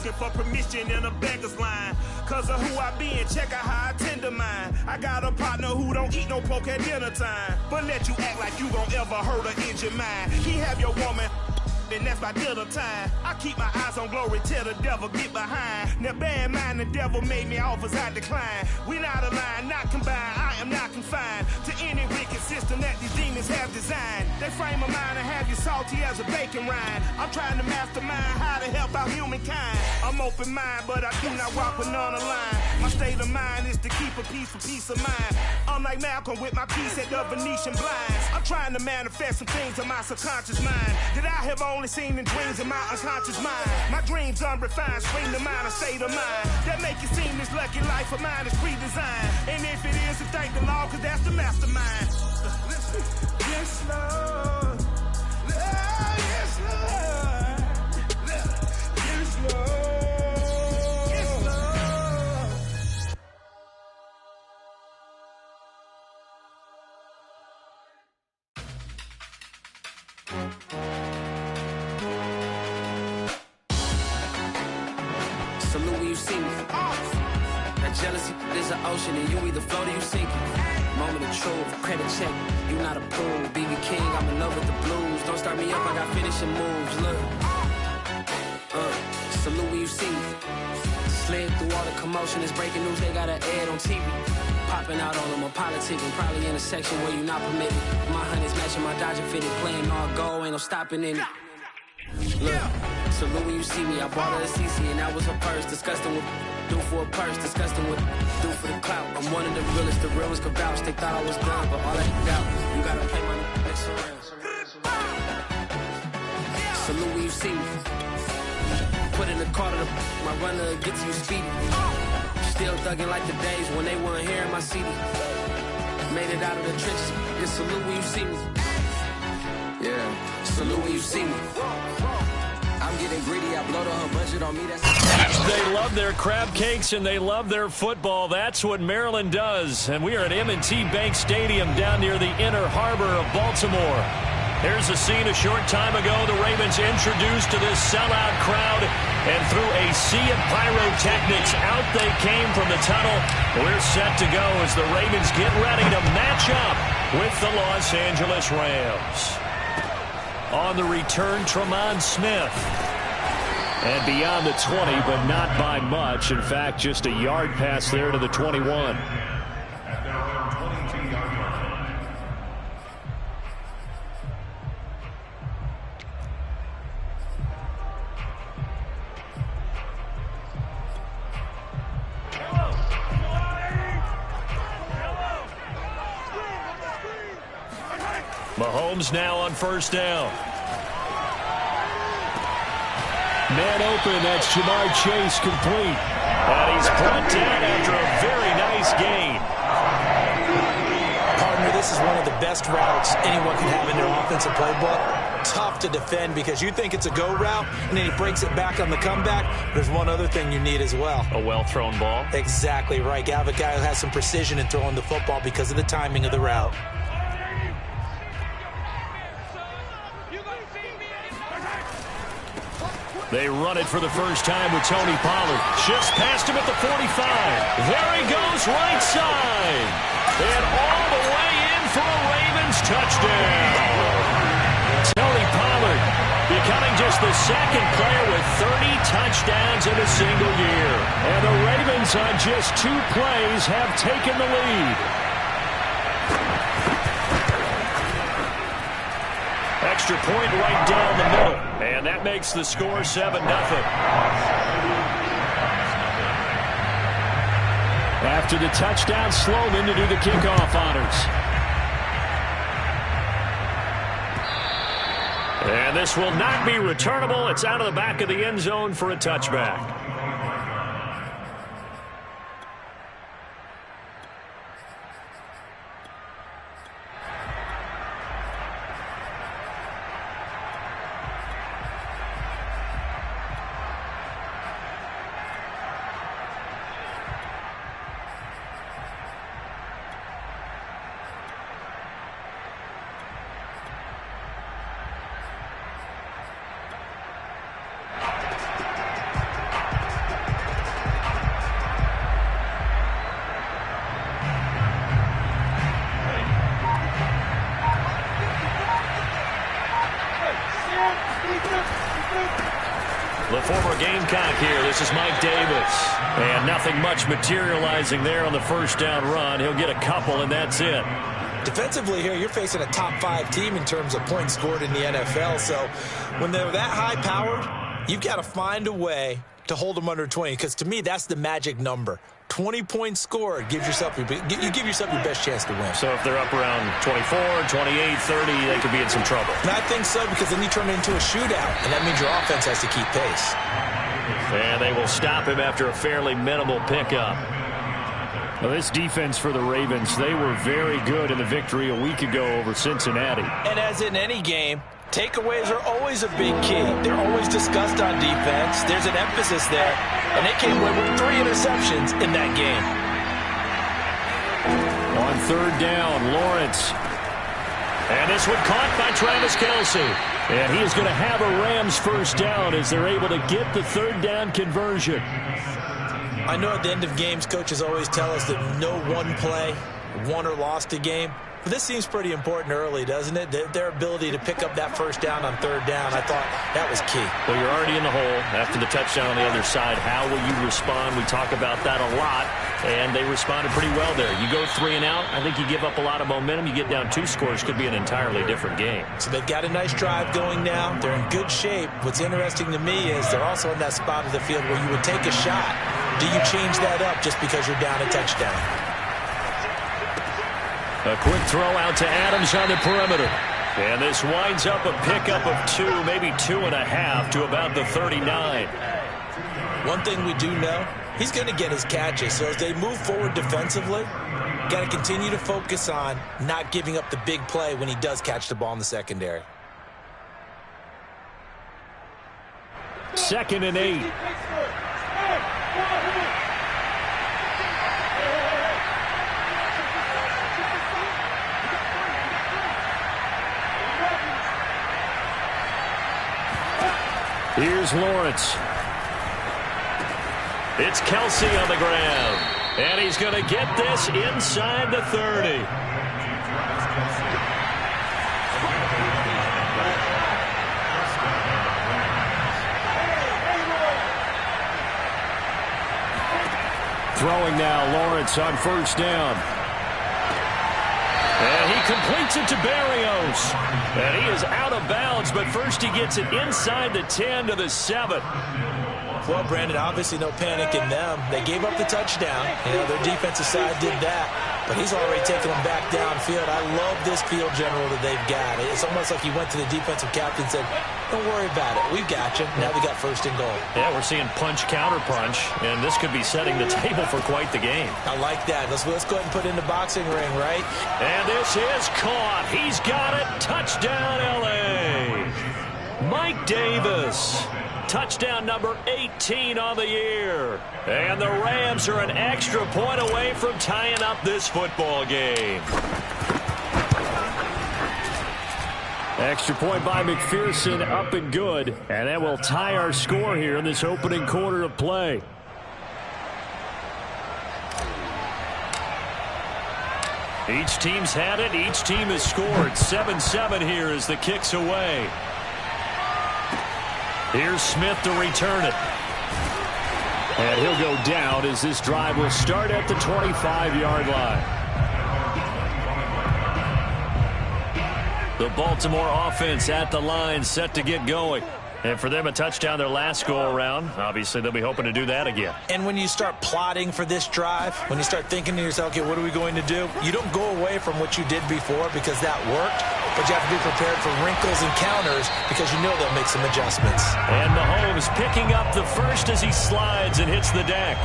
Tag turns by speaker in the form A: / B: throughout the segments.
A: asking for permission in a beggar's line. Cause of who I be and check out how I tend to mine. I got a partner who don't eat no pork at dinner time, but let you act like you gon' ever hurt or injure mine. He have your woman, and that's by dinner time. I keep my eyes on glory till the devil get behind. Now bear in mind the devil made me offers I decline. We not aligned, not combined, I am not confined to any wicked system that these demons have designed. They frame a mind and have you salty as a bacon rind. I'm trying to mastermind how to help out humankind. I'm open mind, but I do not walk with none aligned. My state of mind is to keep a peace for peace of mind. Unlike Malcolm with my piece at the Venetian blinds. I'm trying to manifest some things in my subconscious mind that I have only seen in dreams in my unconscious mind. My dreams unrefined, spring to mind, a state of mind that make it seem this lucky life of mine is pre-designed. And if it is, then thank the Lord, cause that's the mastermind. Yes, Lord. Yes, Lord. Yes, Lord.
B: Salute when you see me. That jealousy is an ocean and you either float or you sink it. Moment of truth, credit check, you not a fool. BB King, I'm in love with the blues. Don't start me up, I got finishing moves, look. Salute when you see me. Slid through all the commotion, it's breaking news, they got an ad on TV. Popping out on them, I'm politicking, probably in a section where you not permitted. My honey's matching my Dodger fitted, playing all go, ain't no stopping in it. Look, salute when you see me, I bought her a CC and that was her purse. Disgusting with do for a purse, disgusting with do for the clout. I'm one of the realest, the real ones could vouch. They thought I was done, but all that doubt, you gotta play my next around. Salute when you see me. Put in the car to my runner gets you speedy. Still thugging like the days when they weren't here in my CD. Made it out of the trenches. Just salute when you see me. Yeah, salute when you see me. I'm getting greedy, I blow the whole budget on me.
C: They love their crab cakes and they love their football. That's what Maryland does. And we are at M&T Bank Stadium down near the inner harbor of Baltimore. Here's a scene a short time ago. The Ravens introduced to this sellout crowd, and through a sea of pyrotechnics, out they came from the tunnel. We're set to go as the Ravens get ready to match up with the Los Angeles Rams. On the return, Tremont Smith. And beyond the 20, but not by much. In fact, just a yard pass there to the 21. Mahomes now on first down. Man open, that's Jamar Chase complete. And he's brought down after a very nice gain.
D: Partner, this is one of the best routes anyone can have in their offensive playbook. Tough to defend because you think it's a go route, and then he breaks it back on the comeback. There's one other thing you need as well.
C: A well-thrown ball.
D: Exactly right. You have a guy who has some precision in throwing the football because of the timing of the route.
C: They run it for the first time with Tony Pollard. Shifts past him at the 45. There he goes, right side. And all the way in for a Ravens touchdown. Tony Pollard becoming just the second player with 30 touchdowns in a single year. And the Ravens on just 2 plays have taken the lead. Extra point right down the middle. And that makes the score 7-0. After the touchdown, Sloman to do the kickoff honors. And this will not be returnable. It's out of the back of the end zone for a touchback. The former Gamecock here. This is Mike Davis. And nothing much materializing there on the first down run. He'll get a couple, and that's it.
D: Defensively here, you're facing a top-5 team in terms of points scored in the NFL. So when they're that high-powered, you've got to find a way to hold them under 20, because to me, that's the magic number. 20 points scored gives yourself you give yourself your best chance to win.
C: So if they're up around 24, 28, 30, they could be in some trouble.
D: And I think so, because then you turn it into a shootout, and that means your offense has to keep pace.
C: And they will stop him after a fairly minimal pickup. Well, this defense for the Ravens, they were very good in the victory a week ago over Cincinnati.
D: And as in any game, takeaways are always a big key. They're always discussed on defense. There's an emphasis there. And they came away with 3 interceptions in that game.
C: On third down, Lawrence. And this one caught by Travis Kelce. And he is going to have a Rams first down as they're able to get the third down conversion.
D: I know at the end of games, coaches always tell us that no one play won or lost a game. But this seems pretty important early, doesn't it? Their ability to pick up that first down on third down, I thought that was key.
C: Well, you're already in the hole after the touchdown on the other side. How will you respond? We talk about that a lot, and they responded pretty well there. You go 3 and out, I think you give up a lot of momentum. You get down 2 scores, could be an entirely different game.
D: So they've got a nice drive going now. They're in good shape. What's interesting to me is they're also in that spot of the field where you would take a shot. Do you change that up just because you're down a touchdown?
C: A quick throw out to Adams on the perimeter. And this winds up a pickup of 2, maybe 2.5 to about the 39.
D: One thing we do know, he's going to get his catches. So as they move forward defensively, got to continue to focus on not giving up the big play when he does catch the ball in the secondary.
C: 2nd and 8. Here's Lawrence. It's Kelce on the ground. And he's going to get this inside the 30. Throwing now, Lawrence on first down. And he completes it to Berrios. And he is out of bounds, but first he gets it inside the 10 to the 7.
D: Well, Brandon, obviously no panic in them. They gave up the touchdown. You know, their defensive side did that. But he's already taken them back downfield. I love this field general that they've got. It's almost like he went to the defensive captain and said, don't worry about it. We've got you. Now we got first and goal.
C: Yeah, we're seeing punch, counter punch, and this could be setting the table for quite the game.
D: I like that. Let's go ahead and put it in the boxing ring, right?
C: And this is caught. He's got it. Touchdown, L.A. Mike Davis. Touchdown number 18 on the year. And the Rams are an extra point away from tying up this football game. Extra point by McPherson, up and good. And that will tie our score here in this opening quarter of play. Each team's had it. Each team has scored. 7-7 here as the kick's away. Here's Smith to return it. And he'll go down as this drive will start at the 25-yard line. The Baltimore offense at the line, set to get going. And for them, a touchdown their last go-around. Obviously, they'll be hoping to do that again.
D: And when you start plotting for this drive, when you start thinking to yourself, okay, what are we going to do? You don't go away from what you did before because that worked, but you have to be prepared for wrinkles and counters because you know they'll make some adjustments.
C: And Mahomes picking up the first as he slides and hits the deck.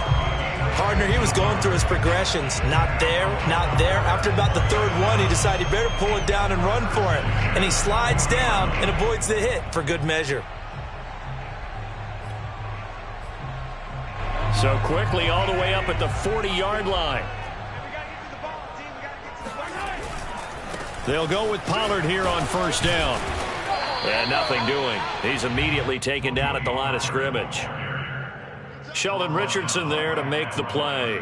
D: Partner, he was going through his progressions. Not there, not there. After about the third one, he decided he better pull it down and run for it. And he slides down and avoids the hit for good measure.
C: So quickly all the way up at the 40-yard line. They'll go with Pollard here on first down. And nothing doing. He's immediately taken down at the line of scrimmage. Sheldon Richardson there to make the play.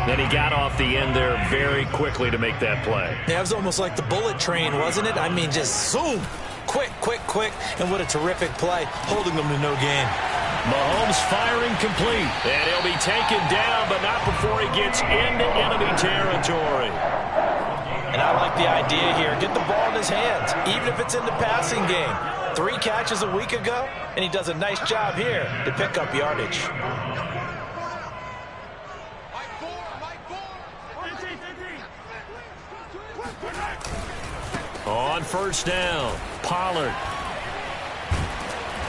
C: Then he got off the end there very quickly to make that play.
D: Yeah, it was almost like the bullet train, wasn't it? I mean, just zoom. quick, and what a terrific play, holding them to no gain.
C: Mahomes firing complete, and he'll be taken down, but not before he gets into enemy territory.
D: And I like the idea here. Get the ball in his hands, even if it's in the passing game. 3 catches a week ago, and he does a nice job here to pick up yardage.
C: On first down, Pollard.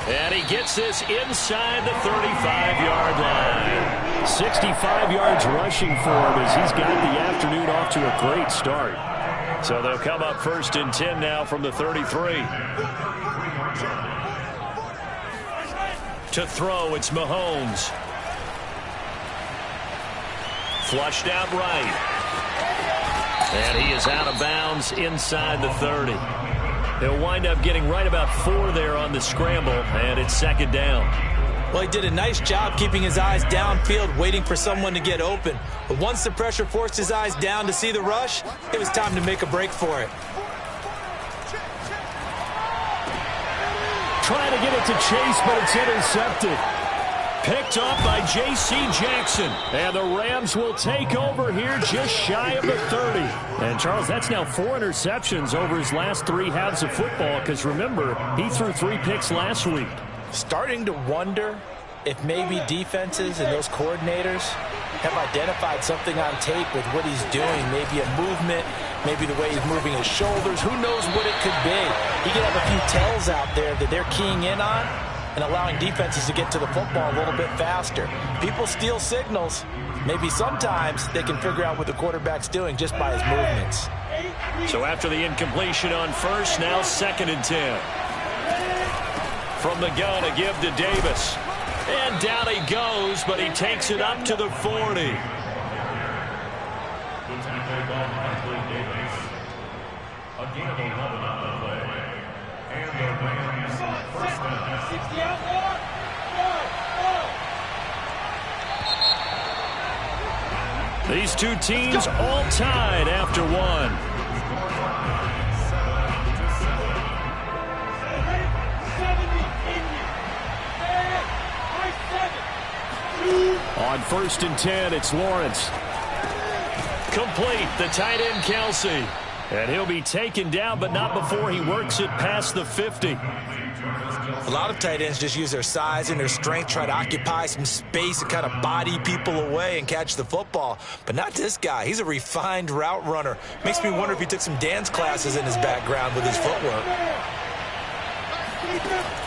C: And he gets this inside the 35-yard line. 65 yards rushing for him as he's got the afternoon off to a great start. So they'll come up first and 10 now from the 33. To throw, it's Mahomes. Flushed out right. And he is out of bounds inside the 30. He'll wind up getting right about 4 there on the scramble, and it's second down.
D: Well, he did a nice job keeping his eyes downfield, waiting for someone to get open. But once the pressure forced his eyes down to see the rush, it was time to make a break for it.
C: Trying to get it to Chase, but it's intercepted. Picked up by J.C. Jackson. And the Rams will take over here just shy of the 30. And, Charles, that's now 4 interceptions over his last 3 halves of football because, remember, he threw 3 picks last week.
D: Starting to wonder if maybe defenses and those coordinators have identified something on tape with what he's doing. Maybe a movement, maybe the way he's moving his shoulders. Who knows what it could be? He could have a few tells out there that they're keying in on and allowing defenses to get to the football a little bit faster. People steal signals. Maybe sometimes they can figure out what the quarterback's doing just by his movements.
C: So after the incompletion on first, now second and 10. From the gun, a give to Davis. And down he goes, but he takes it up to the 40. These two teams all tied after 1. On first and 10, it's Lawrence. Complete, the tight end Kelsey. And he'll be taken down, but not before he works it past the 50.
D: A lot of tight ends just use their size and their strength, try to occupy some space and kind of body people away and catch the football. But not this guy. He's a refined route runner. Makes me wonder if he took some dance classes in his background with his footwork.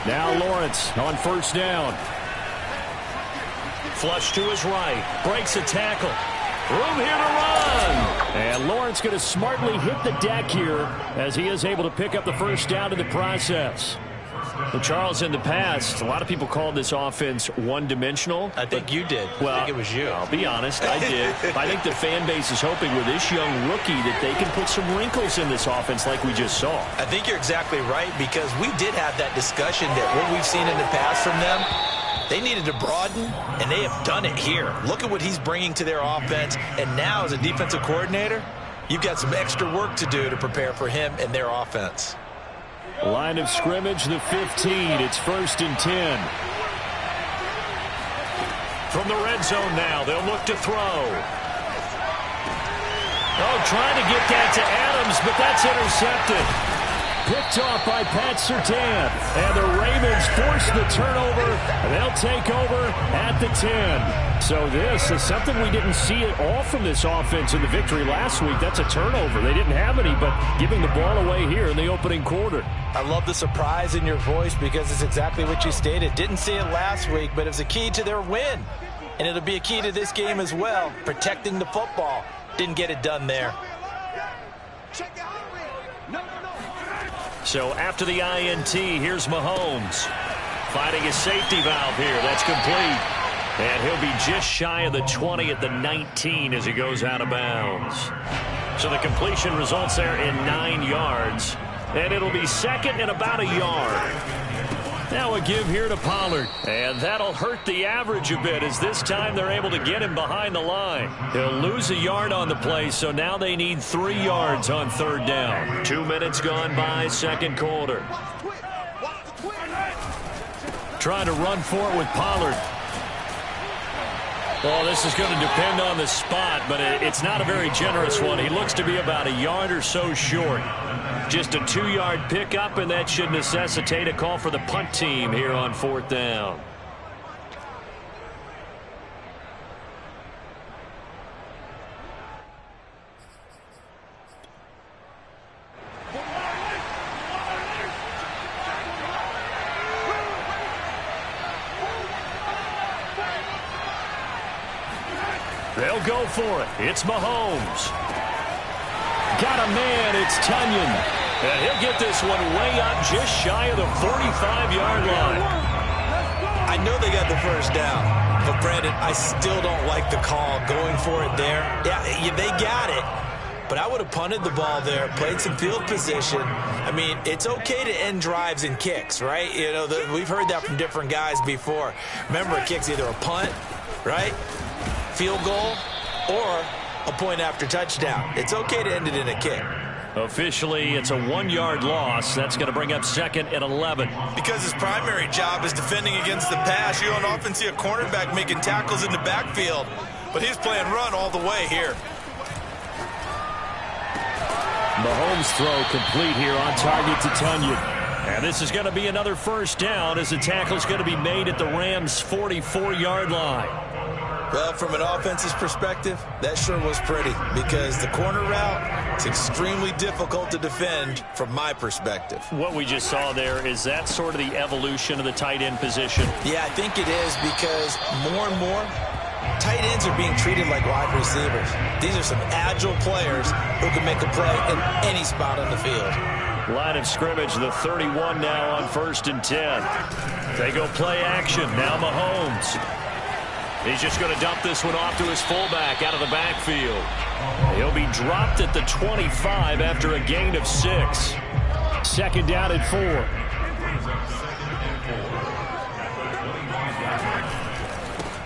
C: Now Lawrence on first down. Flush to his right. Breaks a tackle. Room here to run. And Lawrence going to smartly hit the deck here as he is able to pick up the first down in the process. Well, Charles, in the past, a lot of people called this offense one-dimensional.
D: I think you did.
C: Well,
D: I think it was you.
C: I'll be honest, I did. I think the fan base is hoping with this young rookie that they can put some wrinkles in this offense like we just saw.
D: I think you're exactly right because we did have that discussion that what we've seen in the past from them, they needed to broaden, and they have done it here. Look at what he's bringing to their offense, and now as a defensive coordinator, you've got some extra work to do to prepare for him and their offense.
C: Line of scrimmage, the 15. It's first and 10. From the red zone now, they'll look to throw. Oh, trying to get that to Adams, but that's intercepted. Picked off by Pat Surtain. And the Ravens force the turnover. They'll take over at the 10. So this is something we didn't see at all from this offense in the victory last week. That's a turnover. They didn't have any, but giving the ball away here in the opening quarter.
D: I love the surprise in your voice because it's exactly what you stated. Didn't see it last week, but it was a key to their win. And it'll be a key to this game as well, protecting the football. Didn't get it done there.
C: So after the INT, here's Mahomes. Finding his safety valve here. That's complete. And he'll be just shy of the 20 at the 19 as he goes out of bounds. So the completion results there in 9 yards. And it'll be second and about a yard. Now a give here to Pollard. And that'll hurt the average a bit as this time they're able to get him behind the line. He'll lose a yard on the play, so now they need 3 yards on third down. 2 minutes gone by, second quarter. trying to run for it with Pollard. Well, this is going to depend on the spot, but it's not a very generous one. He looks to be about a yard or so short. Just a 2-yard pickup, and that should necessitate a call for the punt team here on 4th down. They'll go for it. It's Mahomes. Got a man. It's Tunyon. And he'll get this one way up just shy of the 45-yard line.
D: I know they got the first down, but Brandon, I still don't like the call going for it there. Yeah, they got it, but I would have punted the ball there, played some field position. I mean, it's okay to end drives and kicks, right? You know, we've heard that from different guys before. Remember, a kick's either a punt, right, field goal, or a point after touchdown. It's okay to end it in a kick.
C: Officially, it's a 1-yard loss. That's going to bring up 2nd and 11.
E: Because his primary job is defending against the pass. You don't often see a cornerback making tackles in the backfield, but he's playing run all the way here.
C: Mahomes' throw complete here on target to Tunyon. And this is going to be another first down as the tackle's going to be made at the Rams' 44-yard line.
D: Well, from an offense's perspective, that sure was pretty because the corner route is extremely difficult to defend from my perspective.
C: What we just saw there, is that sort of the evolution of the tight end position?
D: Yeah, I think it is because more and more tight ends are being treated like wide receivers. These are some agile players who can make a play in any spot on the field.
C: Line of scrimmage, the 31 now on 1st and 10. They go play action. Now Mahomes. He's just going to dump this one off to his fullback out of the backfield. He'll be dropped at the 25 after a gain of 6. 2nd down and 4.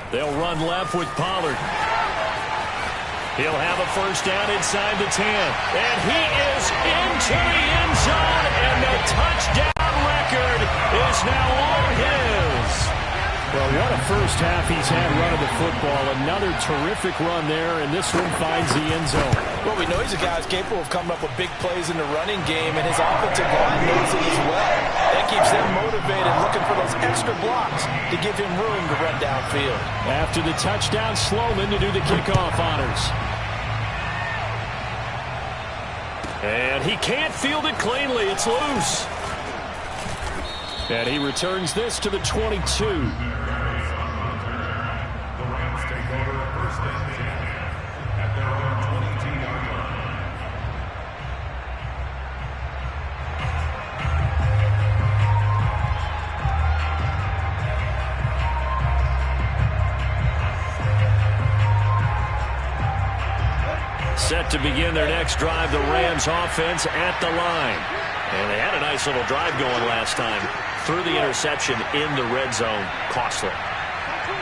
C: They'll run left with Pollard. He'll have a first down inside the 10. And he is into the end zone, and the touchdown record is now all his. Well, what a first half he's had running the football. Another terrific run there, and this one finds the end zone.
D: Well, we know he's a guy who's capable of coming up with big plays in the running game, and his offensive line knows it as well. That keeps them motivated, looking for those extra blocks to give him room to run downfield.
C: After the touchdown, Sloman to do the kickoff honors. And he can't field it cleanly. It's loose. And he returns this to the 22. Set to begin their next drive, the Rams offense at the line. And they had a nice little drive going last time. Threw the interception in the red zone. Costly.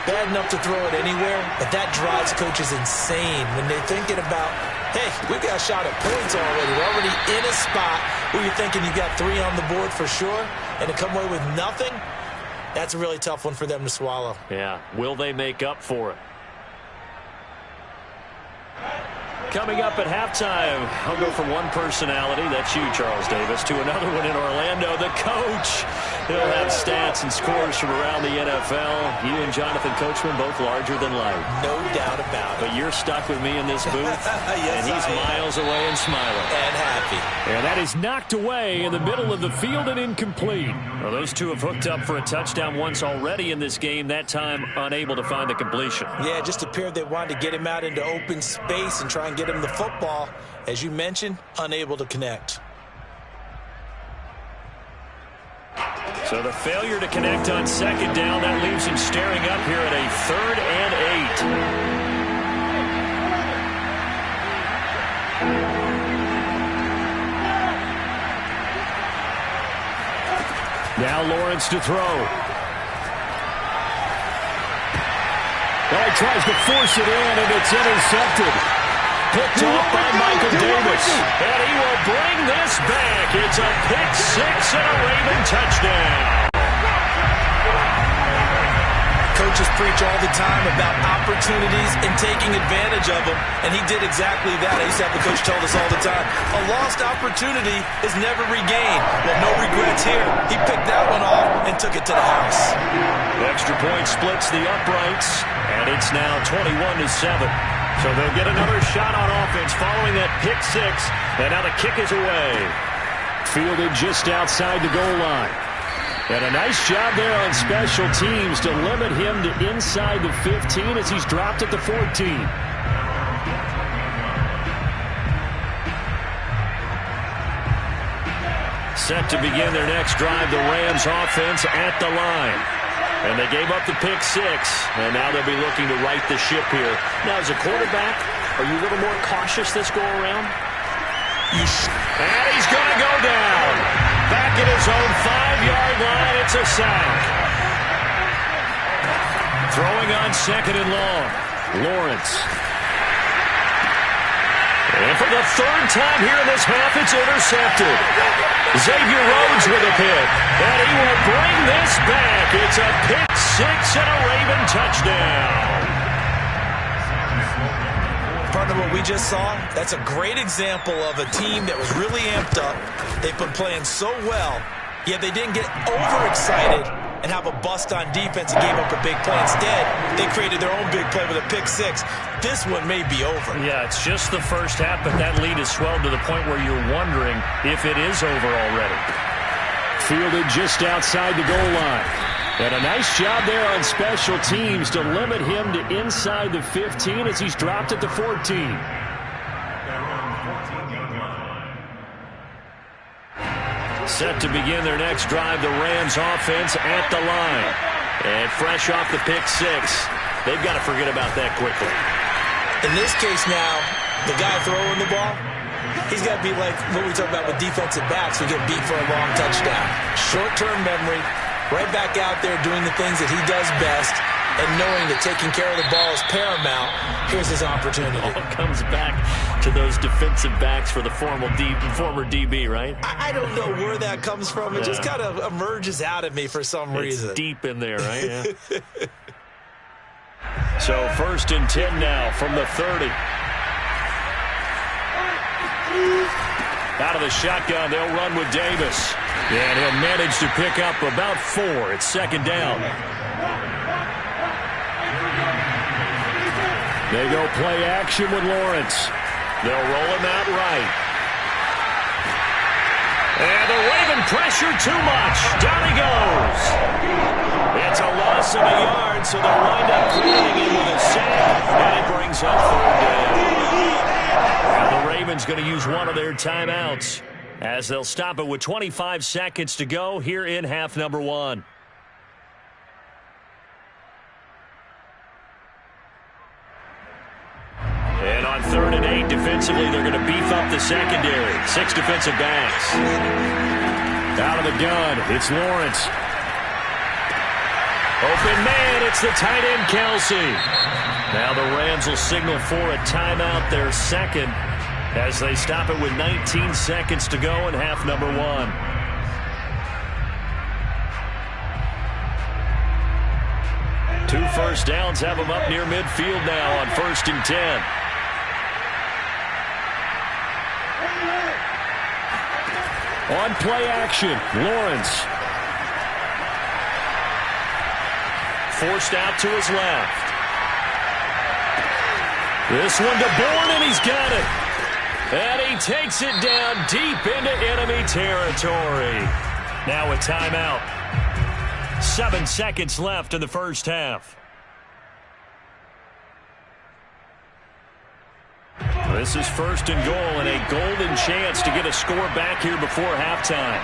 D: Bad enough to throw it anywhere, but that drives coaches insane when they're thinking about, hey, we got a shot at points already. We're already in a spot where you're thinking you got 3 on the board for sure, and to come away with nothing, that's a really tough one for them to swallow.
C: Yeah. Will they make up for it? Coming up at halftime, I'll go from one personality, that's you, Charles Davis, to another one in Orlando, the coach. He'll have stats and scores from around the NFL. You and Jonathan Coachman, both larger than life.
D: No doubt about it.
C: But you're stuck with me in this booth,
D: yes,
C: and he's miles away and smiling.
D: And happy.
C: And that is knocked away in the middle of the field and incomplete. Well, those two have hooked up for a touchdown once already in this game, that time unable to find the completion.
D: Yeah, it just appeared they wanted to get him out into open space and try and get him the football. As you mentioned, unable to connect.
C: So the failure to connect on 2nd down, that leaves him staring up here at a 3rd and 8. Now Lawrence to throw. Well, he tries to force it in, and it's intercepted. Picked off by Michael Davis. And he will bring this back. It's a pick 6 and a Raven touchdown.
D: Coaches preach all the time about opportunities and taking advantage of them, and he did exactly that. I used to have the coach tell us all the time, a lost opportunity is never regained. Well, no regrets here. He picked that one off and took it to the house.
C: The extra point splits the uprights, and it's now 21-7. So they'll get another shot on offense following that pick six, and now the kick is away. Fielded just outside the goal line. And a nice job there on special teams to limit him to inside the 15 as he's dropped at the 14. Set to begin their next drive, the Rams offense at the line. And they gave up the pick six, and now they'll be looking to right the ship here. Now, as a quarterback, are you a little more cautious this go-around? And he's going to go down. Back at his own 5-yard line, it's a sack. Throwing on second and long, Lawrence. And for the third time here in this half, it's intercepted. Xavier Rhodes with a pick, and he will bring this back. It's a pick six and a Raven touchdown.
D: Partner, what we just saw, that's a great example of a team that was really amped up. They've been playing so well, yet they didn't get overexcited and have a bust on defense and gave up a big play. Instead, they created their own big play with a pick six. This one may be over.
C: Yeah, it's just the first half, but that lead has swelled to the point where you're wondering if it is over already. Fielded just outside the goal line. And a nice job there on special teams to limit him to inside the 15 as he's dropped at the 14. Set to begin their next drive, the Rams offense at the line. And fresh off the pick six, they've got to forget about that quickly.
D: In this case now, the guy throwing the ball, he's got to be like what we talk about with defensive backs who get beat for a long touchdown. Short-term memory, right back out there doing the things that he does best, and knowing that taking care of the ball is paramount. Here's his opportunity.
C: All comes back to those defensive backs for the former DB, right?
D: I don't know where that comes from. It just kind of emerges out of me for some reason.
C: It's deep in there, right? Yeah. So 1st and 10 now from the 30. Out of the shotgun, they'll run with Davis. And he'll manage to pick up about 4. It's second down. They go play action with Lawrence. They'll roll him out right. And the Raven pressure too much. Down he goes. It's a loss of a yard, so they'll wind up creating him with a sack, and it brings up third down. And the Ravens going to use one of their timeouts as they'll stop it with 25 seconds to go here in half number 1. And on 3rd and 8, defensively, they're going to beef up the secondary. 6 defensive backs. Out of the gun, it's Lawrence. Open man, it's the tight end, Kelsey. Now the Rams will signal for a timeout, their second, as they stop it with 19 seconds to go in half number 1. Two first downs have them up near midfield now on 1st and 10. On play action, Lawrence. Forced out to his left. This one to Bourne, and he's got it. And he takes it down deep into enemy territory. Now a timeout. 7 seconds left in the first half. This is 1st and goal and a golden chance to get a score back here before halftime.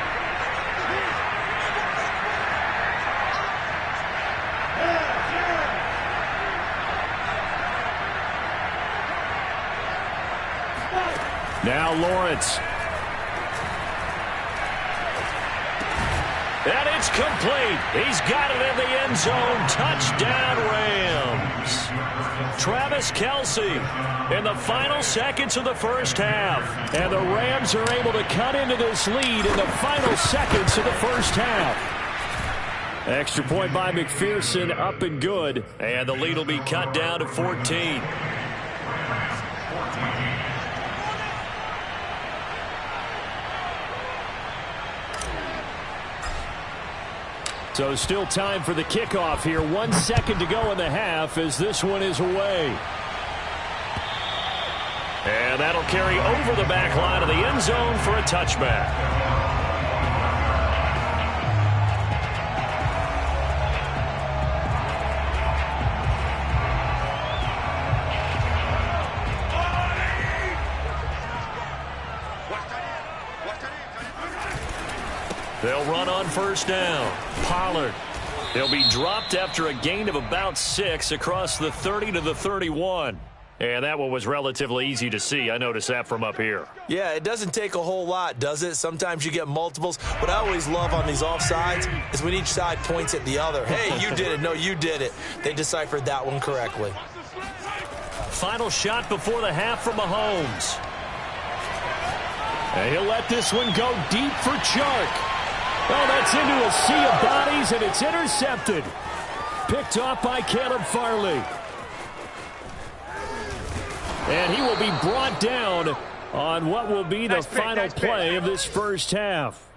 C: Now Lawrence. And it's complete. He's got it in the end zone. Touchdown, Rams. Travis Kelce in the final seconds of the first half. And the Rams are able to cut into this lead in the final seconds of the first half. Extra point by McPherson, up and good. And the lead will be cut down to 14. So still time for the kickoff here. 1 second to go in the half as this one is away. And that'll carry over the back line of the end zone for a touchback. They'll run on first down. Pollard. He'll be dropped after a gain of about 6 across the 30 to the 31. And that one was relatively easy to see. I noticed that from up here.
D: Yeah, it doesn't take a whole lot, does it? Sometimes you get multiples. What I always love on these offsides is when each side points at the other. Hey, you did it. No, you did it. They deciphered that one correctly.
C: Final shot before the half from Mahomes. And he'll let this one go deep for Chark. Well, that's into a sea of bodies, and it's intercepted. Picked off by Caleb Farley. And he will be brought down on what will be the final play of this first half.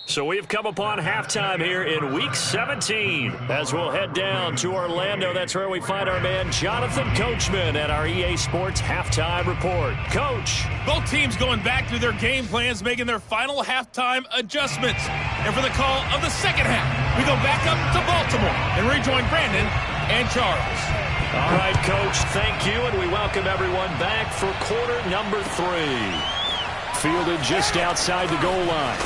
C: So we've come upon halftime here in Week 17 as we'll head down to Orlando. That's where we find our man Jonathan Coachman at our EA Sports Halftime Report. Coach.
F: Both teams going back through their game plans, making their final halftime adjustments. And for the call of the second half, we go back up to Baltimore and rejoin Brandon and Charles.
C: All right, Coach, thank you, and we welcome everyone back for quarter number 3. Fielded just outside the goal line.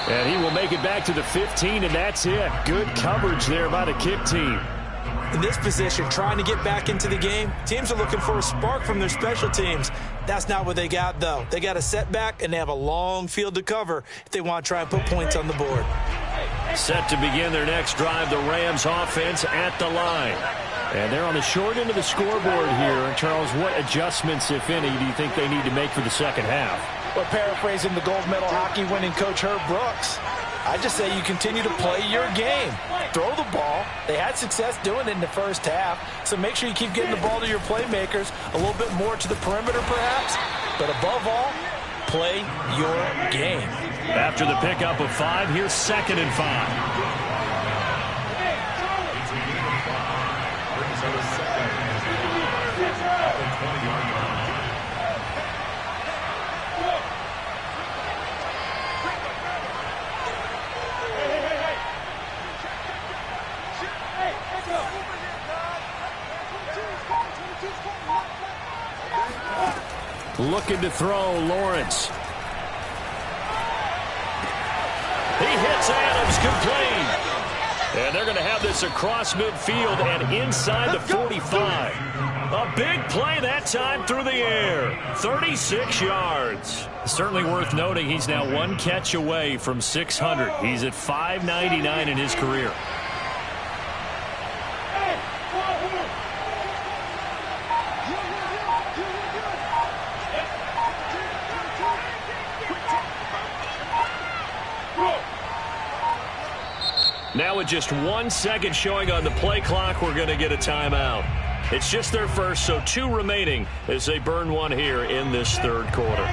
C: And he will make it back to the 15, and that's it. Good coverage there by the kick team.
D: In this position, trying to get back into the game, teams are looking for a spark from their special teams. That's not what they got, though. They got a setback, and they have a long field to cover if they want to try and put points on the board.
C: Set to begin their next drive, the Rams offense at the line. And they're on the short end of the scoreboard here. Charles, what adjustments, if any, do you think they need to make for the second half?
D: Well, paraphrasing the gold medal hockey winning coach Herb Brooks, I just say you continue to play your game. Throw the ball. They had success doing it in the first half, so make sure you keep getting the ball to your playmakers, a little bit more to the perimeter perhaps, but above all, play your game.
C: After the pickup of 5, here's 2nd and 5. Looking to throw, Lawrence. He hits Adams, complete. And they're going to have this across midfield and inside the 45. A big play that time through the air. 36 yards. Certainly worth noting he's now 1 catch away from 600. He's at 599 in his career. Now with just 1 second showing on the play clock, we're going to get a timeout. It's just their first, so 2 remaining as they burn 1 here in this third quarter.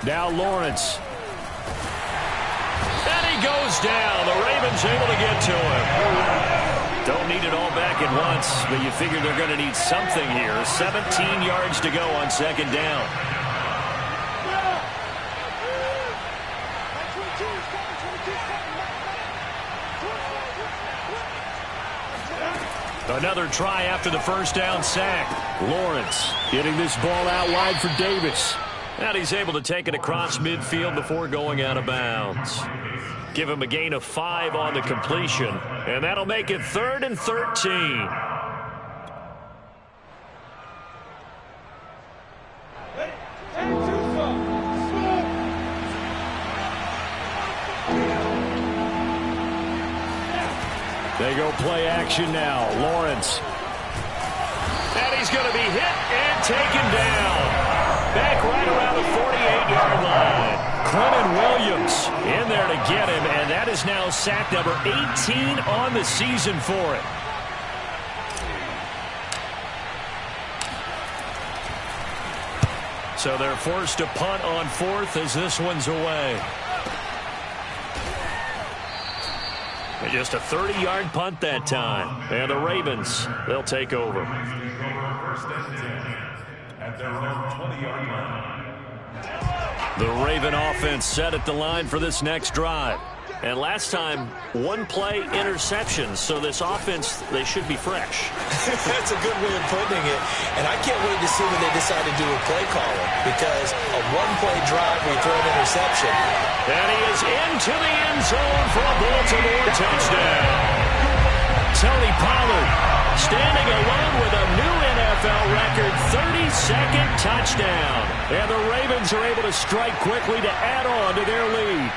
C: Now Lawrence. And he goes down. The Ravens able to get to him. Don't need it all back at once, but you figure they're going to need something here. 17 yards to go on 2nd down. Another try after the first down sack. Lawrence getting this ball out wide for Davis. And he's able to take it across midfield before going out of bounds. Give him a gain of 5 on the completion, and that'll make it 3rd and 13. They go play action now. Lawrence. And he's going to be hit and taken down. Back right around the 48-yard line. Clinton Williams in there to get him, and that is now sack number 18 on the season for it. So they're forced to punt on 4th as this one's away. And just a 30-yard punt that time. And the Ravens, they'll take over. At their own 20-yard line. The Raven offense set at the line for this next drive. And last time, 1-play interceptions. So this offense, they should be fresh.
D: That's a good way of putting it. And I can't wait to see when they decide to do a play calling. Because a 1-play drive, we throw an interception.
C: And he is into the end zone for a Baltimore touchdown. Tony Pollard standing alone with a new NFL record 32nd touchdown. And the Ravens are able to strike quickly to add on to their lead.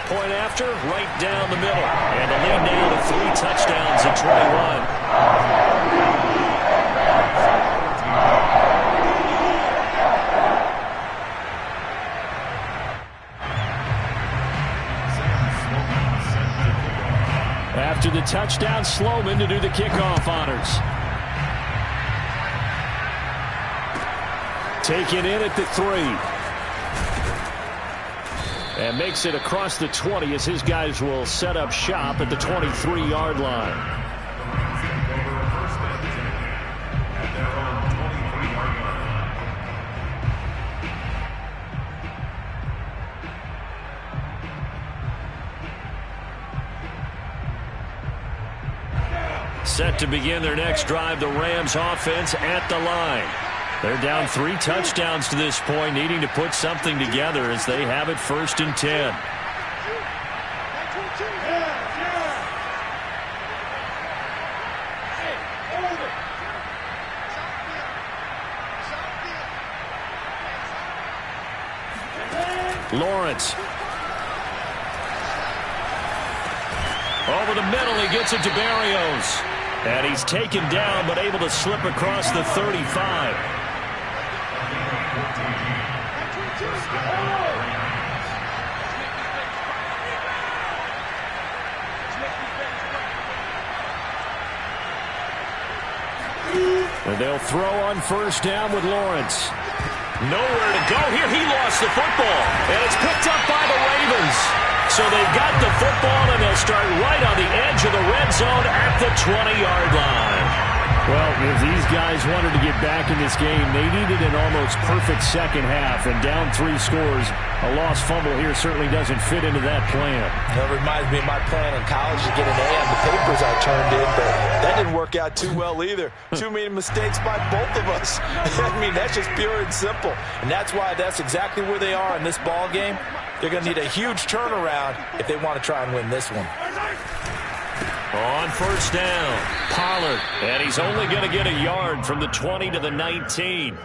C: Point after, right down the middle. And the lead now to 3 touchdowns in 21. After the touchdown, Sloman to do the kickoff honors. Taken in at the 3. And makes it across the 20 as his guys will set up shop at the 23-yard line. Set to begin their next drive, the Rams offense at the line. They're down 3 touchdowns to this point, needing to put something together as they have it 1st and 10. Lawrence. Over the middle, he gets it to Barrios. And he's taken down, but able to slip across the 35. And they'll throw on 1st down with Lawrence. Nowhere to go here. He lost the football. And it's picked up by the Ravens. So they've got the football, and they'll start right on the edge of the red zone at the 20-yard line. Well, if these guys wanted to get back in this game, they needed an almost perfect second half. And down 3 scores, a lost fumble here certainly doesn't fit into that plan.
D: That reminds me of my plan in college to get an A on the papers I turned in, but that didn't work out too well either. Too many mistakes by both of us. I mean, that's just pure and simple. And that's why that's exactly where they are in this ball game. They're going to need a huge turnaround if they want to try and win this one.
C: On 1st down, Pollard, and he's only going to get a yard from the 20 to the 19.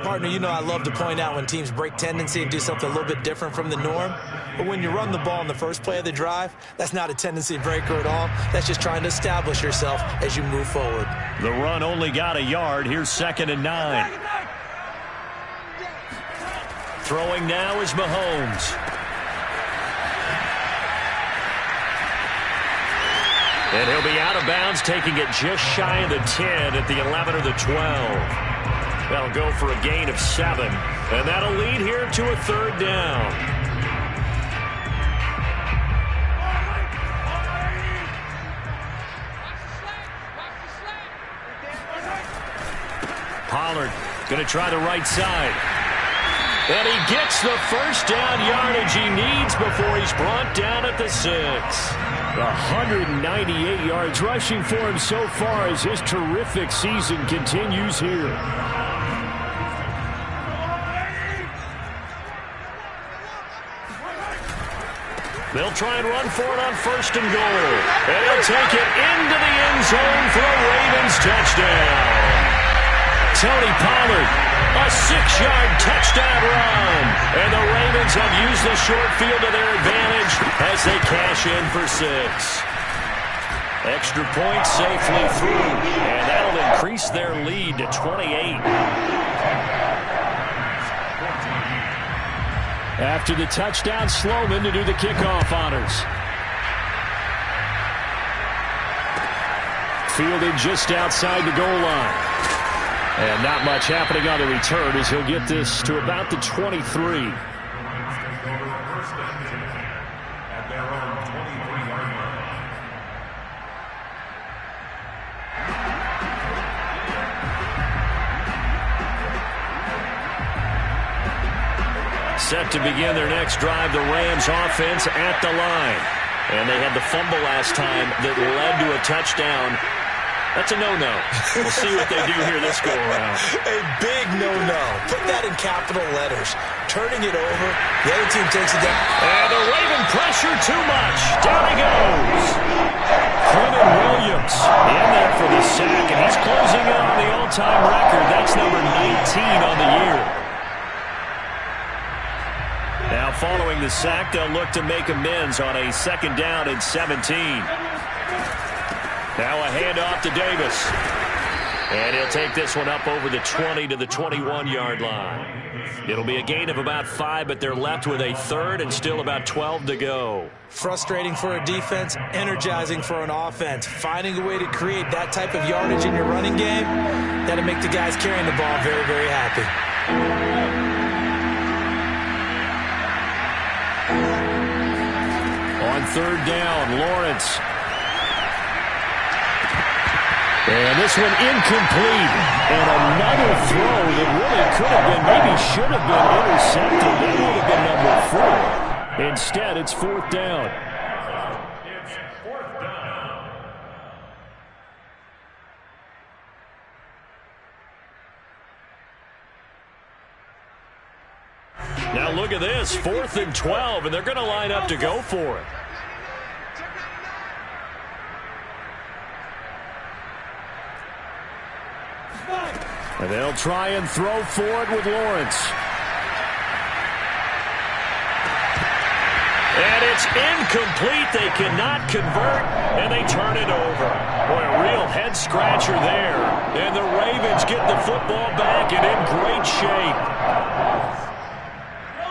D: Partner, you know I love to point out when teams break tendency and do something a little bit different from the norm. But when you run the ball in the first play of the drive, that's not a tendency breaker at all. That's just trying to establish yourself as you move forward.
C: The run only got a yard. Here's 2nd and 9. Throwing now is Mahomes. And he'll be out of bounds, taking it just shy of the 10 at the 11 or the 12. That'll go for a gain of 7. And that'll lead here to a 3rd down. Pollard going to try the right side. And he gets the 1st down yardage he needs before he's brought down at the 6. 198 yards rushing for him so far as his terrific season continues here. They'll try and run for it on 1st and goal. And he'll take it into the end zone for a Ravens touchdown. Tony Pollard, a 6-yard touchdown run. And the Ravens have used the short field to their advantage as they cash in for 6. Extra point safely through. And that'll increase their lead to 28. After the touchdown, Sloman to do the kickoff honors. Fielded just outside the goal line. And not much happening on the return as he'll get this to about the 23. Set to begin their next drive, the Rams offense at the line. And they had the fumble last time that led to a touchdown. That's a no-no. We'll see what they do here this go-around.
D: A big no-no. Put that in capital letters. Turning it over, the other team takes it down.
C: And the Raven pressure too much. Down he goes. Quentin Williams in there for the sack, and he's closing in on the all-time record. That's number 19 on the year. Now following the sack, they'll look to make amends on a 2nd down and 17. Now a handoff to Davis. And he'll take this one up over the 20 to the 21-yard line. It'll be a gain of about 5, but they're left with a 3rd and still about 12 to go.
D: Frustrating for a defense, energizing for an offense. Finding a way to create that type of yardage in your running game, that'll make the guys carrying the ball very, very happy.
C: On 3rd down, Lawrence. And this one incomplete. And another throw that really could have been, maybe should have been intercepted. That would have been number 4. Instead, it's 4th down. Now look at this, 4th and 12, and they're going to line up to go for it. And they'll try and throw for it with Lawrence. And it's incomplete. They cannot convert, and they turn it over. Boy, a real head-scratcher there. And the Ravens get the football back and in great shape.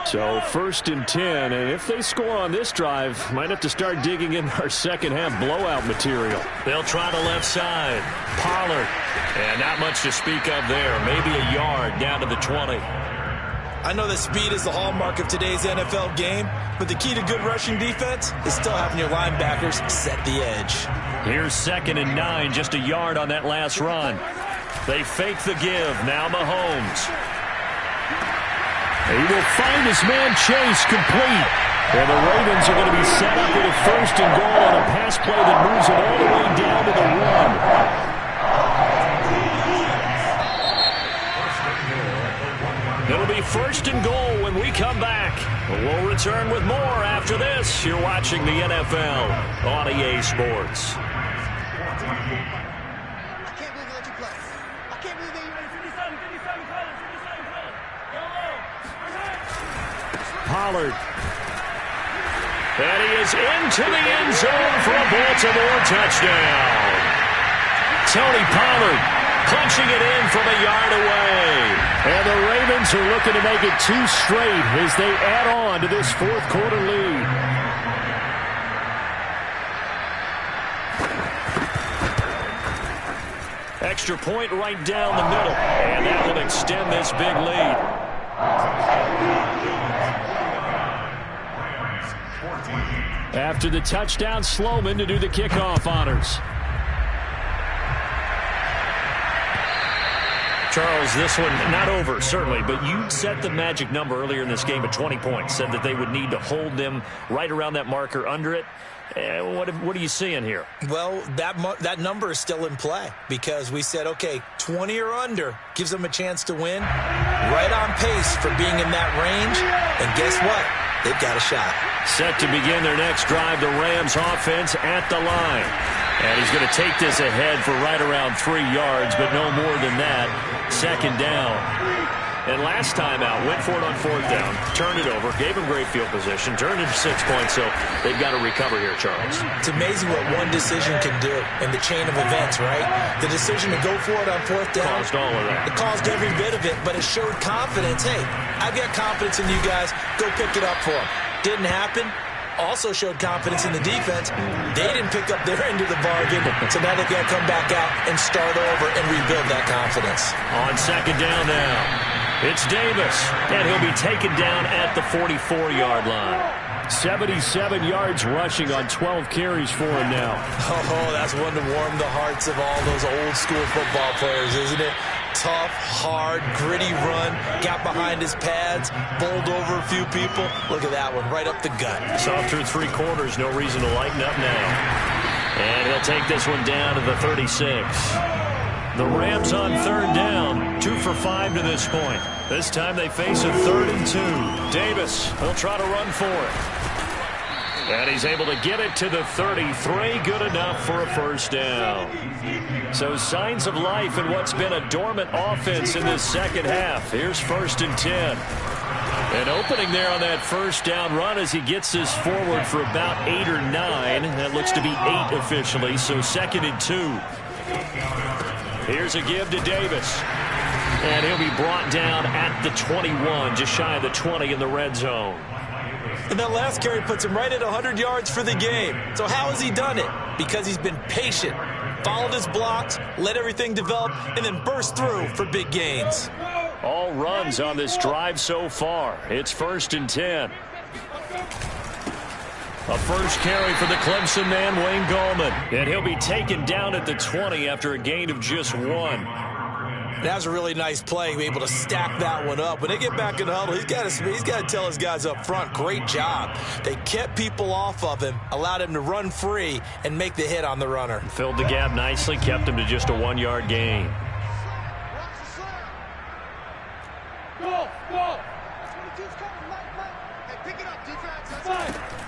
C: So 1st and 10, and if they score on this drive, might have to start digging in our second-half blowout material. They'll try the left side. Pollard. And not much to speak of there. Maybe a yard down to the 20.
D: I know that speed is the hallmark of today's NFL game, but the key to good rushing defense is still having your linebackers set the edge.
C: Here's 2nd and 9, just a yard on that last run. They fake the give. Now Mahomes. He will find his man Chase complete. And the Ravens are going to be set up with a 1st and goal on a pass play that moves it all the way down to the 1. It'll be 1st and goal when we come back. We'll return with more after this. You're watching the NFL on EA Sports. Pollard. And he is into the end zone for a Baltimore touchdown. Tony Pollard punching it in from a yard away. And the Ravens are looking to make it 2 straight as they add on to this 4th quarter lead. Extra point right down the middle. And that will extend this big lead. After the touchdown, Sloman to do the kickoff honors. Charles, this one not over, certainly, but you set the magic number earlier in this game at 20 points, said that they would need to hold them right around that marker under it. And what are you seeing here?
D: Well, that number is still in play because we said, okay, 20 or under gives them a chance to win. Right on pace for being in that range. And guess what? They've got a shot.
C: Set to begin their next drive, the Rams offense at the line. And he's going to take this ahead for right around 3 yards, but no more than that. Second down. And last time out, went for it on 4th down, turned it over, gave him great field position, turned it to 6 points, so they've got to recover here, Charles.
D: It's amazing what one decision can do in the chain of events, right? The decision to go for it on 4th down.
C: Caused all of that.
D: It caused every bit of it, but it showed confidence. Hey, I've got confidence in you guys. Go pick it up for them. Didn't happen. Also showed confidence in the defense. They didn't pick up their end of the bargain, so now they've got to come back out and start over and rebuild that confidence.
C: On second down now. It's Davis, and he'll be taken down at the 44-yard line. 77 yards rushing on 12 carries for him now.
D: Oh, that's one to warm the hearts of all those old-school football players, isn't it? Tough, hard, gritty run, got behind his pads, bowled over a few people. Look at that one, right up the gut.
C: Soft through 3 quarters, no reason to lighten up now. And he'll take this one down to the 36. The Rams on 3rd down, 2 for 5 to this point. This time they face a 3rd and 2. Davis, he'll try to run for it. And he's able to get it to the 33, good enough for a first down. So signs of life in what's been a dormant offense in this second half. Here's 1st and 10. An opening there on that first down run as he gets this forward for about 8 or 9. That looks to be 8 officially, so 2nd and 2. Here's a give to Davis. And he'll be brought down at the 21, just shy of the 20 in the red zone.
D: And that last carry puts him right at 100 yards for the game. So how has he done it? Because he's been patient, followed his blocks, let everything develop, and then burst through for big gains.
C: All runs on this drive so far. It's 1st and 10. A first carry for the Clemson man, Wayne Gallman. And he'll be taken down at the 20 after a gain of just 1.
D: That was a really nice play, able to stack that one up. When they get back in the huddle, he's got to tell his guys up front, great job. They kept people off of him, allowed him to run free, and make the hit on the runner.
C: Filled the gap nicely, kept him to just a 1-yard gain.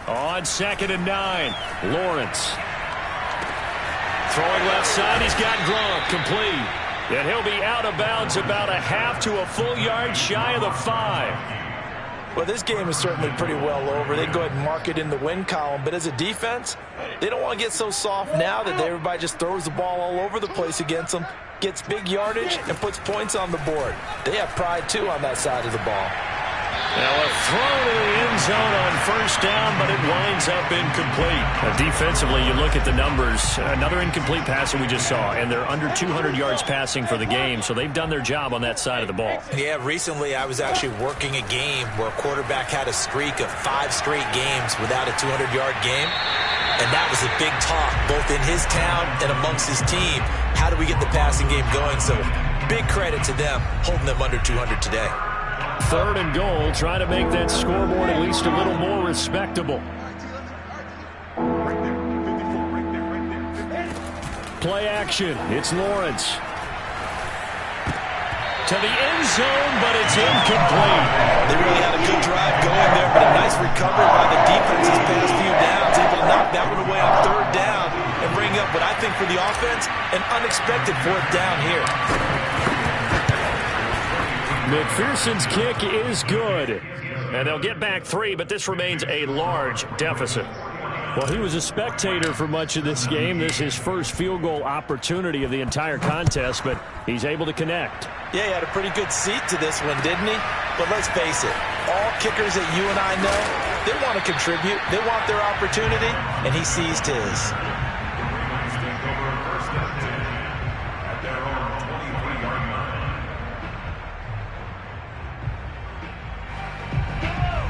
C: On 2nd and 9, Lawrence. Throwing left side, he's got Gronk, complete. And he'll be out of bounds about a half to a full yard shy of the 5.
D: Well, this game is certainly pretty well over. They can go ahead and mark it in the win column. But as a defense, they don't want to get so soft now that everybody just throws the ball all over the place against them, gets big yardage, and puts points on the board. They have pride, too, on that side of the ball.
C: Now a throw to the end zone on first down, but it winds up incomplete. Defensively, you look at the numbers. Another incomplete pass that we just saw, and they're under 200 yards passing for the game, so they've done their job on that side of the ball.
D: Yeah, recently I was actually working a game where a quarterback had a streak of 5 straight games without a 200-yard game, and that was a big talk, both in his town and amongst his team. How do we get the passing game going? So big credit to them, holding them under 200 today.
C: 3rd and goal, try to make that scoreboard at least a little more respectable. Play action, it's Lawrence. To the end zone, but it's incomplete.
D: They really had a good drive going there, but a nice recovery by the defense these past few downs, able to knock that one away on 3rd down and bring up what I think for the offense, an unexpected 4th down here.
C: McPherson's kick is good. And they'll get back 3, but this remains a large deficit. Well, he was a spectator for much of this game. This is his first field goal opportunity of the entire contest, but he's able to connect.
D: Yeah, he had a pretty good seat to this one, didn't he? But let's face it, all kickers that you and I know, they want to contribute. They want their opportunity, and he seized his.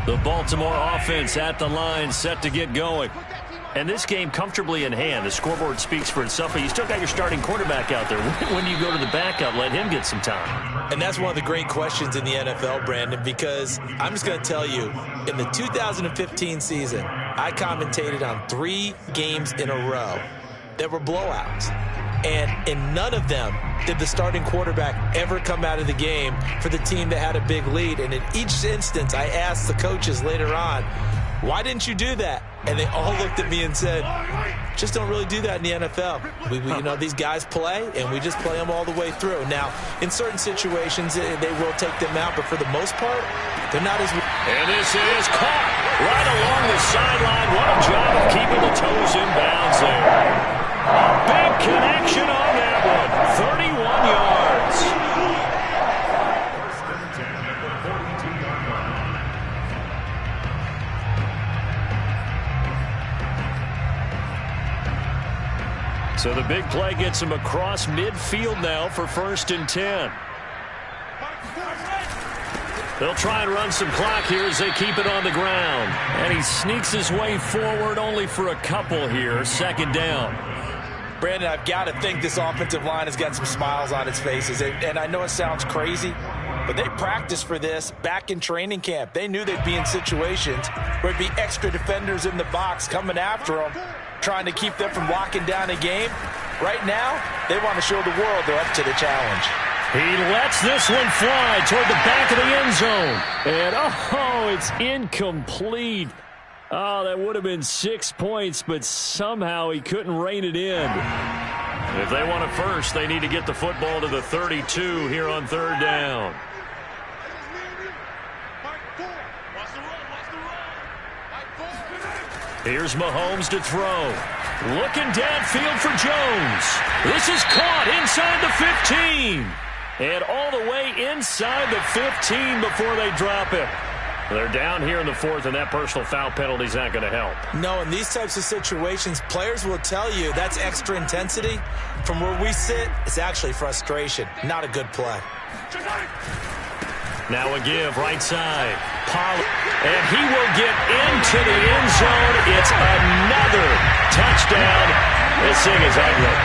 C: The Baltimore offense at the line, set to get going. And this game comfortably in hand. The scoreboard speaks for itself, but you still got your starting quarterback out there. When do you go to the backup, let him get some time?
D: And that's one of the great questions in the NFL, Brandon, because I'm just going to tell you, in the 2015 season, I commentated on 3 games in a row that were blowouts. And in none of them did the starting quarterback ever come out of the game for the team that had a big lead. And in each instance, I asked the coaches later on, why didn't you do that? And they all looked at me and said, just don't really do that in the NFL. You know, these guys play, and we just play them all the way through. Now, in certain situations, they will take them out, but for the most part, they're not as...
C: And this is caught right along the sideline. What a job of keeping the toes in bounds there. A big connection on that one. 31 yards. So the big play gets him across midfield now for 1st and 10. They'll try and run some clock here as they keep it on the ground. And he sneaks his way forward only for a couple here. 2nd down.
D: Brandon, I've got to think this offensive line has got some smiles on its faces. And I know it sounds crazy, but they practiced for this back in training camp. They knew they'd be in situations where it'd be extra defenders in the box coming after them, trying to keep them from locking down a game. Right now, they want to show the world they're up to the challenge.
C: He lets this one fly toward the back of the end zone. And, oh, it's incomplete. Oh, that would have been 6 points, but somehow he couldn't rein it in. If they want a first, they need to get the football to the 32 here on 3rd down. Here's Mahomes to throw. Looking downfield for Jones. This is caught inside the 15. And all the way inside the 15 before they drop it. They're down here in the 4th, and that personal foul penalty is not going to help.
D: No, in these types of situations, players will tell you that's extra intensity. From where we sit, it's actually frustration. Not a good play.
C: Now a give, right side. Pollard. And he will get into the end zone. It's another touchdown. This thing is ugly.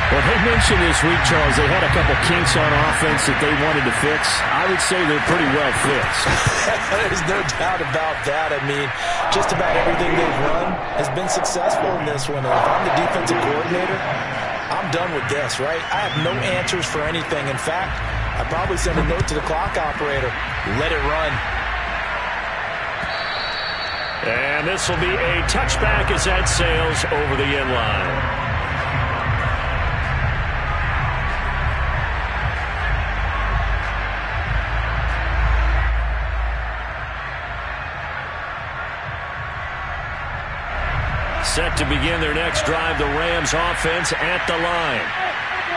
G: Well, they mentioned this week, Charles, they had a couple kinks on offense that they wanted to fix. I would say they're pretty well fixed.
D: There's no doubt about that. I mean, just about everything they've run has been successful in this one. And if I'm the defensive coordinator, I'm done with this, right? I have no answers for anything. In fact, I'd probably send a note to the clock operator. Let it run.
C: And this will be a touchback as that sails over the end line. Set to begin their next drive, the Rams offense at the line.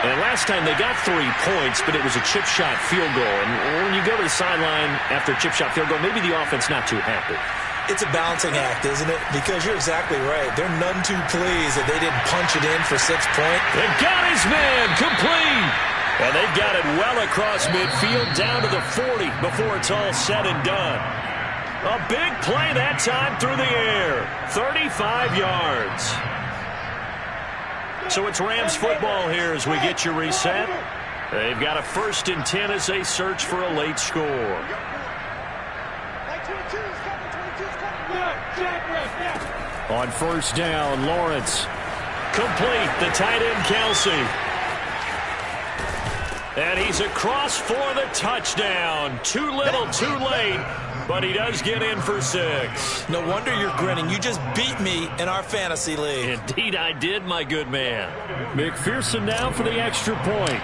C: And last time they got 3 points, but it was a chip shot field goal. And when you go to the sideline after a chip shot field goal, maybe the offense not too happy.
D: It's a balancing act, isn't it? Because you're exactly right. They're none too pleased that they didn't punch it in for 6 points.
C: They got his man complete. And they've got it well across midfield down to the 40 before it's all said and done. A big play that time through the air. 35 yards. So it's Rams football here as we get you reset. They've got a 1st and 10 as they search for a late score.
G: On 1st down, Lawrence.
C: Complete, the tight end Kelsey. And he's across for the touchdown. Too little, too late. But he does get in for 6.
D: No wonder you're grinning. You just beat me in our fantasy league.
C: Indeed I did, my good man.
G: McPherson now for the extra point.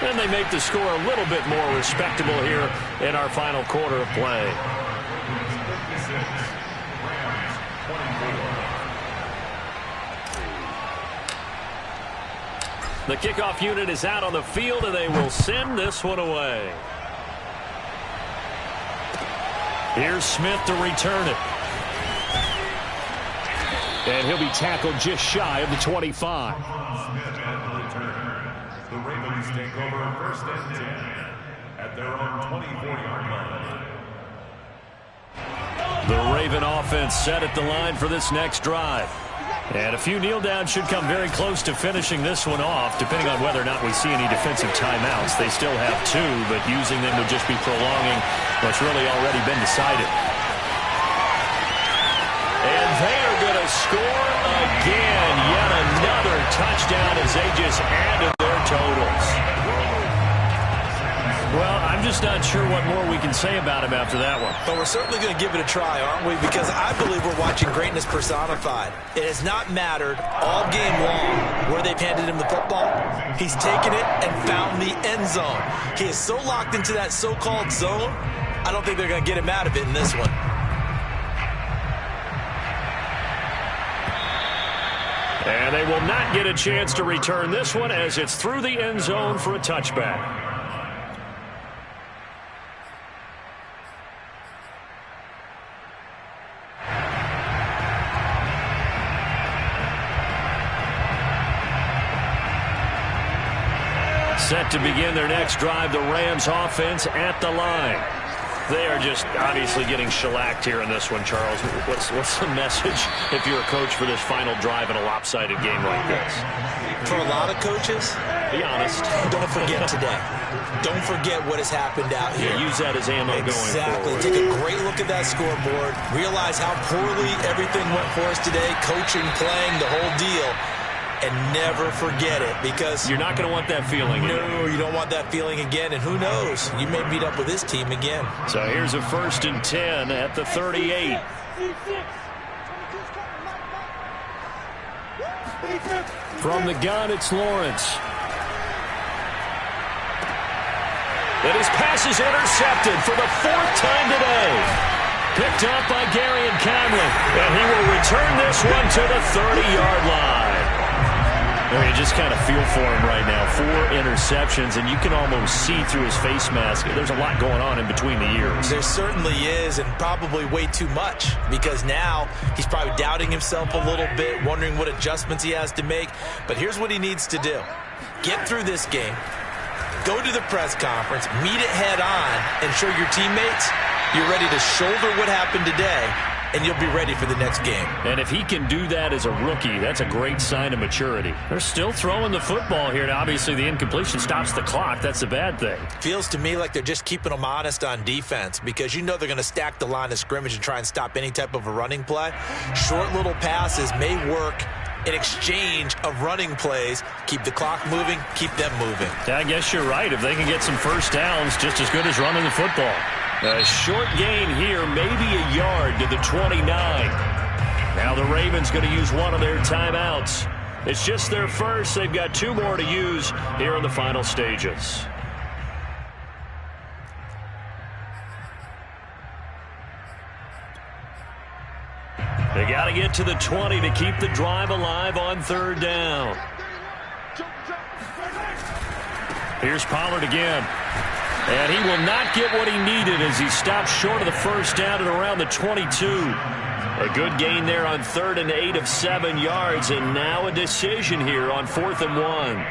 C: And they make the score a little bit more respectable here in our final quarter of play. The kickoff unit is out on the field, and they will send this one away. Here's Smith to return it. And he'll be tackled just shy of the 25.
H: The Ravens take over 1st and 10 at their own 24-yard line.
C: The Raven offense set at the line for this next drive. And a few kneel downs should come very close to finishing this one off, depending on whether or not we see any defensive timeouts. They still have 2, but using them would just be prolonging what's really already been decided. And they are going to score again. Yet another touchdown as they just added their totals. Well, I'm just not sure what more we can say about him after that one.
D: But we're certainly going to give it a try, aren't we? Because I believe we're watching greatness personified. It has not mattered all game long where they've handed him the football. He's taken it and found the end zone. He is so locked into that so-called zone, I don't think they're going to get him out of it in this one.
C: And they will not get a chance to return this one as it's through the end zone for a touchback. Set to begin their next drive, the Rams offense at the line. They are just obviously getting shellacked here in this one, Charles. What's the message if you're a coach for this final drive in a lopsided game like this?
D: For a lot of coaches,
C: be honest.
D: Don't forget today. Don't forget what has happened out here.
C: Yeah, use that as ammo going forward.
D: Take a great look at that scoreboard. Realize how poorly everything went for us today. Coaching, playing, the whole deal. And never forget it, because
C: you're not going to want that feeling again.
D: No, you don't want that feeling again, and who knows? You may meet up with this team again.
C: So here's a 1st and 10 at the 38. From the gun, it's Lawrence. And his pass is intercepted for the 4th time today. Picked up by Gary and Conley, and he will return this one to the 30-yard line. I mean, you just kind of feel for him right now. 4 interceptions, and you can almost see through his face mask. There's a lot going on in between the ears.
D: There certainly is, and probably way too much, because now he's probably doubting himself a little bit, wondering what adjustments he has to make. But here's what he needs to do. Get through this game, go to the press conference, meet it head on, and show your teammates you're ready to shoulder what happened today, and you'll be ready for the next game.
C: And if he can do that as a rookie, that's a great sign of maturity. They're still throwing the football here, and obviously the incompletion stops the clock. That's the bad thing.
D: Feels to me like they're just keeping them honest on defense, because you know they're going to stack the line of scrimmage and try and stop any type of a running play. Short little passes may work in exchange of running plays. Keep the clock moving, keep them moving.
C: I guess you're right. If they can get some first downs, just as good as running the football. A short gain here, maybe a yard to the 29. Now the Ravens going to use one of their timeouts. It's just their first. They've got 2 more to use here in the final stages. They got to get to the 20 to keep the drive alive on 3rd down. Here's Pollard again. And he will not get what he needed as he stops short of the 1st down at around the 22. A good gain there on 3rd and 8 of 7 yards. And now a decision here on 4th and 1.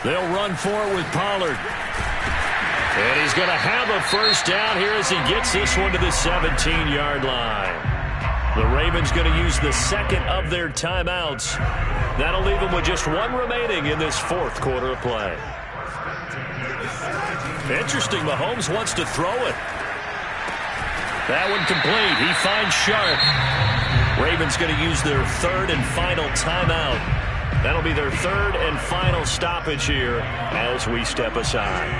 C: They'll run for it with Pollard. And he's going to have a 1st down here as he gets this one to the 17-yard line. The Ravens going to use the 2nd of their timeouts. That'll leave them with just 1 remaining in this 4th quarter of play. Interesting, Mahomes wants to throw it. That one complete. He finds Sharp. Ravens going to use their 3rd and final timeout. That'll be their 3rd and final stoppage here as we step aside.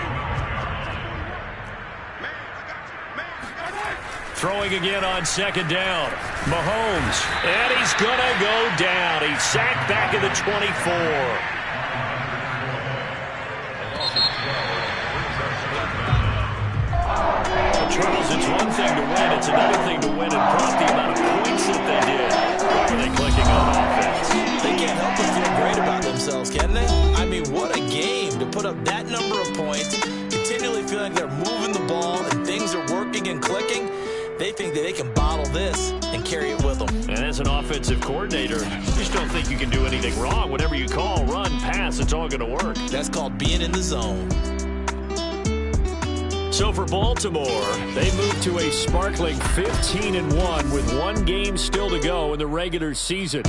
C: Throwing again on 2nd down. Mahomes, and he's going to go down. He's sacked back at the 24. Well, Charles, it's one thing to win. It's another thing to win and put the amount of points that they did. Why were they clicking on offense?
D: They can't help but feel great about themselves, can they? I mean, what a game to put up that number of points, continually feeling like they're moving the ball and things are working and clicking. They think that they can bottle this and carry it with them.
C: And as an offensive coordinator, you just don't think you can do anything wrong. Whatever you call, run, pass, it's all going to work.
D: That's called being in the zone.
C: So for Baltimore, they move to a sparkling 15-1 with one game still to go in the regular season.